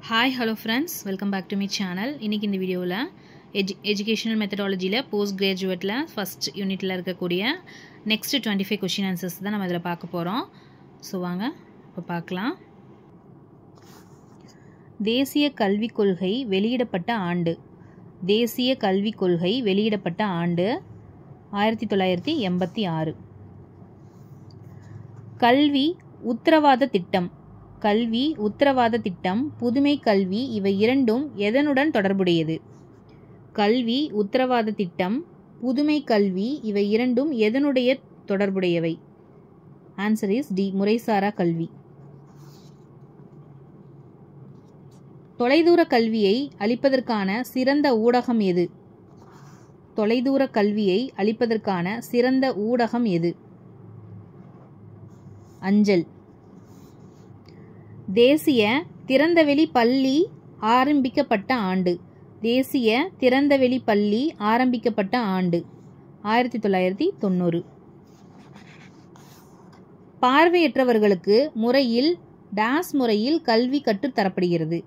Hi, hello friends, welcome back to my channel. இன்னைக்கு இந்த வீடியோவில் எஜுகேஷனல் மெத்தடாலஜியில் போஸ்ட் கிராஜுவேட்டில் ஃபஸ்ட் யூனிட்டில் இருக்கக்கூடிய நெக்ஸ்ட் 25 கொஷின் ஆன்சர்ஸ் தான் நம்ம இதில் பார்க்க போகிறோம். ஸோ வாங்க இப்போ பார்க்கலாம். தேசிய கல்விக் கொள்கை வெளியிடப்பட்ட ஆண்டு. தேசிய கல்விக் கொள்கை வெளியிடப்பட்ட ஆண்டு 1986. கல்வி உத்தரவாத திட்டம். கல்வி உத்தரவாத திட்டம், புதுமை கல்வி இவை இரண்டும் எதனுடன் தொடர்புடையது? கல்வி உத்தரவாத திட்டம், புதுமை கல்வி இவை இரண்டும் எதனுடைய தொடர்புடையவை? ஆன்சர் இஸ் டி, முறைசாரா கல்வி. தொலைதூர கல்வியை அளிப்பதற்கான சிறந்த ஊடகம் எது? தொலைதூர கல்வியை அளிப்பதற்கான சிறந்த ஊடகம் எது? அஞ்சல். தேசிய திறந்தவெளி பள்ளி ஆரம்பிக்கப்பட்ட ஆண்டு. தேசிய திறந்தவெளி பள்ளி ஆரம்பிக்கப்பட்ட ஆண்டு 1990. பார்வையற்றவர்களுக்கு முறையில் டேஸ் முறையில் கல்வி கற்றுத் தரப்படுகிறது.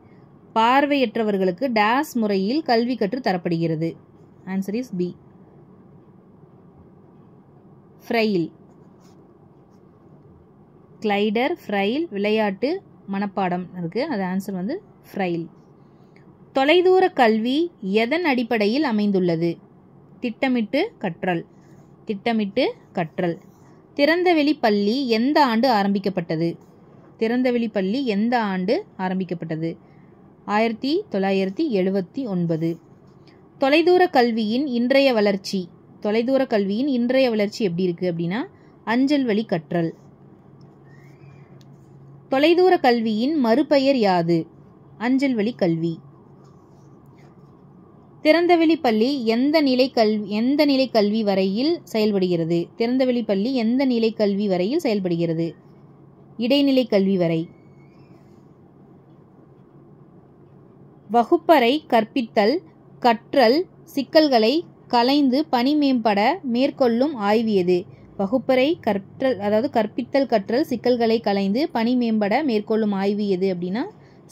பார்வையற்றவர்களுக்கு டேஸ் முறையில் கல்வி கற்றுத் தரப்படுகிறது. ஆன்சர் இஸ் பி, ஃப்ரைல். கிளைடர், ஃப்ரைல், விளையாட்டு, மனப்பாடம் இருக்கு. அது ஆன்சர் வந்து ஃப்ரைல். தொலைதூர கல்வி எதன் அடிப்படையில் அமைந்துள்ளது? திட்டமிட்டு கற்றல். திட்டமிட்டு கற்றல். திறந்தவெளி பள்ளி எந்த ஆண்டு ஆரம்பிக்கப்பட்டது? திறந்தவெளி பள்ளி எந்த ஆண்டு ஆரம்பிக்கப்பட்டது? 1979. தொலைதூர கல்வியின் இன்றைய வளர்ச்சி. தொலைதூர கல்வியின் இன்றைய வளர்ச்சி எப்படி இருக்கு அப்படின்னா அஞ்சல் வழி கற்றல். தொலைதூர கல்வியின் மறுபெயர் யாது? அஞ்சல் வழி கல்வி. திறந்தவெளி பள்ளி எந்த நிலை கல்வி வரையில் செயல்படுகிறது? திறந்தவெளி பள்ளி எந்த நிலை கல்வி வரையில் செயல்படுகிறது? இடைநிலை கல்வி வரை. வகுப்பறை கற்பித்தல் கற்றல் சிக்கல்களை களைந்து பணி மேம்பட மேற்கொள்ளும் ஆய்வு எது? வகுப்பறை கற்றல் அதாவது கற்பித்தல் கற்றல் சிக்கல்களை களைந்து பணி மேம்பட மேற்கொள்ளும் ஆய்வு எது அப்படின்னா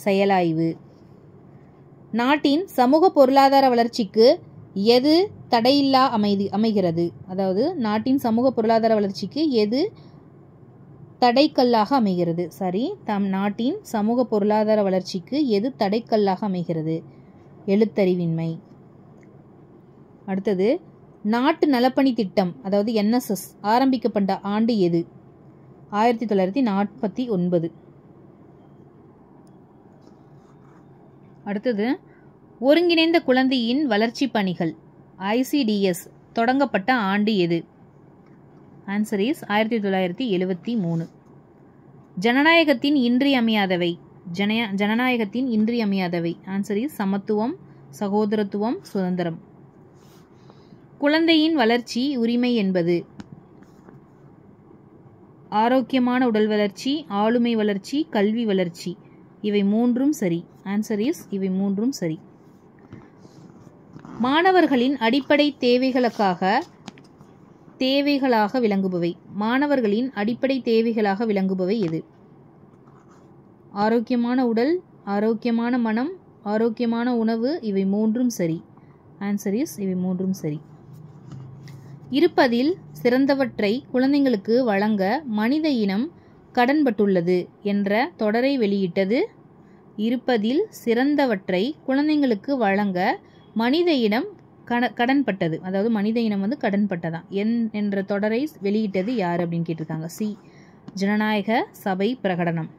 செயலாய்வு. நாட்டின் சமூக பொருளாதார வளர்ச்சிக்கு எது தடையில்லா அமைகிறது? அதாவது நாட்டின் சமூக பொருளாதார வளர்ச்சிக்கு எது தடைக்கல்லாக அமைகிறது? நாட்டின் சமூக பொருளாதார வளர்ச்சிக்கு எது தடைக்கல்லாக அமைகிறது? எழுத்தறிவின்மை. அடுத்தது, நாட்டு நலப்பணி திட்டம் அதாவது NSS ஆரம்பிக்கப்பட்ட ஆண்டு எது? 1949. அடுத்தது, ஒருங்கிணைந்த குழந்தையின் வளர்ச்சி பணிகள் ICDS தொடங்கப்பட்ட ஆண்டு எது? Answer is 1973. ஜனநாயகத்தின் இன்றியமையாதவை. ஜனநாயகத்தின் இன்றியமையாதவை. ஆன்சர் இஸ் சமத்துவம், சகோதரத்துவம், சுதந்திரம். குழந்தையின் வளர்ச்சி உரிமை என்பது ஆரோக்கியமான உடல் வளர்ச்சி, ஆளுமை வளர்ச்சி, கல்வி வளர்ச்சி. இவை மூன்றும் சரி. ஆன்சர் இஸ் இவை மூன்றும் சரி. மாணவர்களின் அடிப்படை தேவைகளாக விளங்குபவை. மாணவர்களின் அடிப்படை தேவைகளாக விளங்குபவை எது? ஆரோக்கியமான உடல், ஆரோக்கியமான மனம், ஆரோக்கியமான உணவு. இவை மூன்றும் சரி. ஆன்சர் இஸ் இவை மூன்றும் சரி. இருப்பதில் சிறந்தவற்றை குழந்தைகளுக்கு வழங்க மனித இனம் கடன்பட்டுள்ளது என்ற தொடரை வெளியிட்டது. இருப்பதில் சிறந்தவற்றை குழந்தைகளுக்கு வழங்க மனித இனம் கடன்பட்டது. அதாவது மனித இனம் வந்து கடன்பட்டதான் என்ற தொடரை வெளியிட்டது யார் அப்படின்னு கேட்டிருக்காங்க. சி, ஜனநாயக சபை பிரகடனம்.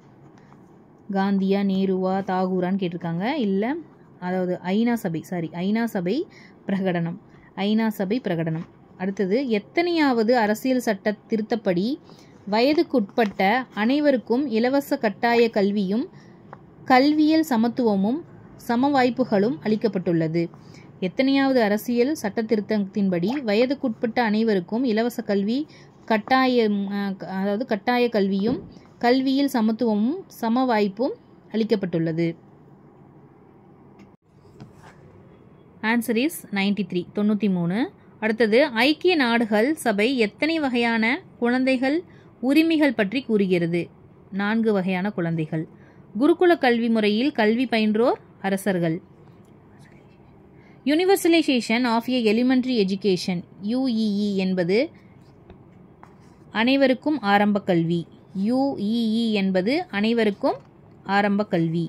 காந்தியா, நேருவா, தாகூரான்னு கேட்டிருக்காங்க. இல்லை, அதாவது ஐநா சபை பிரகடனம். ஐநா சபை பிரகடனம். அடுத்தது, எத்தனையாவது அரசியல் சட்ட திருத்தப்படி வயதுக்குட்பட்ட அனைவருக்கும் இலவச கட்டாய கல்வியும் கல்வியல் சமத்துவமும் சம வாய்ப்புகளும் அளிக்கப்பட்டுள்ளது? எத்தனையாவது அரசியல் சட்ட திருத்தத்தின்படி வயதுக்குட்பட்ட அனைவருக்கும் இலவச கல்வி கட்டாய கல்வியும் கல்வியில் சமத்துவமும் சம வாய்ப்பும் அளிக்கப்பட்டுள்ளது? Answer is 93. அடுத்தது, ஐக்கிய நாடுகள் சபை எத்தனை வகையான குழந்தைகள் உரிமைகள் பற்றி கூறுகிறது? 4 வகையான குழந்தைகள். குருகுல கல்வி முறையில் கல்வி பயின்றோர் அரசர்கள். Universalization of a elementary education UEE என்பது அனைவருக்கும் ஆரம்ப கல்வி. UEE என்பது அனைவருக்கும் ஆரம்ப கல்வி.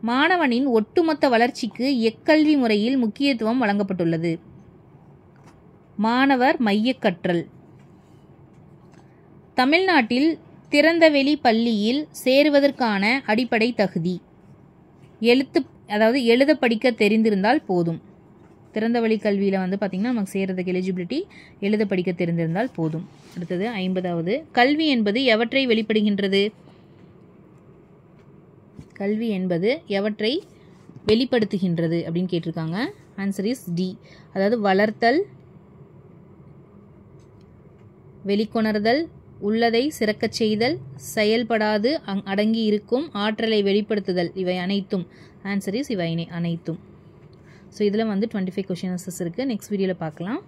மாணவனின் ஒட்டுமொத்த வளர்ச்சிக்கு எக்கல்வி முறையில் முக்கியத்துவம் வழங்கப்பட்டுள்ளது. மாணவர் மைய கற்றல். தமிழ்நாட்டில் திறந்தவெளி பள்ளியில் சேருவதற்கான அடிப்படை தகுதி எழுத படிக்க தெரிந்திருந்தால் போதும். திறந்தவெளி கல்வியில் பார்த்திங்கன்னா நமக்கு சேரதுக்கு எலிஜிபிலிட்டி எழுத படிக்க தெரிந்திருந்தால் போதும். அடுத்தது 50வது, கல்வி என்பது எவற்றை வெளிப்படுகின்றது? கல்வி என்பது எவற்றை வெளிப்படுத்துகின்றது அப்படின்னு கேட்டிருக்காங்க. Answer is D. அதாவது வளர்த்தல், வெளிக்கொணர்தல், உள்ளதை சிறக்கச் செய்தல், செயல்படாது அடங்கி இருக்கும் ஆற்றலை வெளிப்படுத்துதல், இவை அனைத்தும். ஆன்சர் இஸ் இவை அனைத்தும். ஸோ இதில் 25 கொஷின் ஆன்சர்ஸ் இருக்குது. நெக்ஸ்ட் வீடியோவில் பார்க்கலாம்.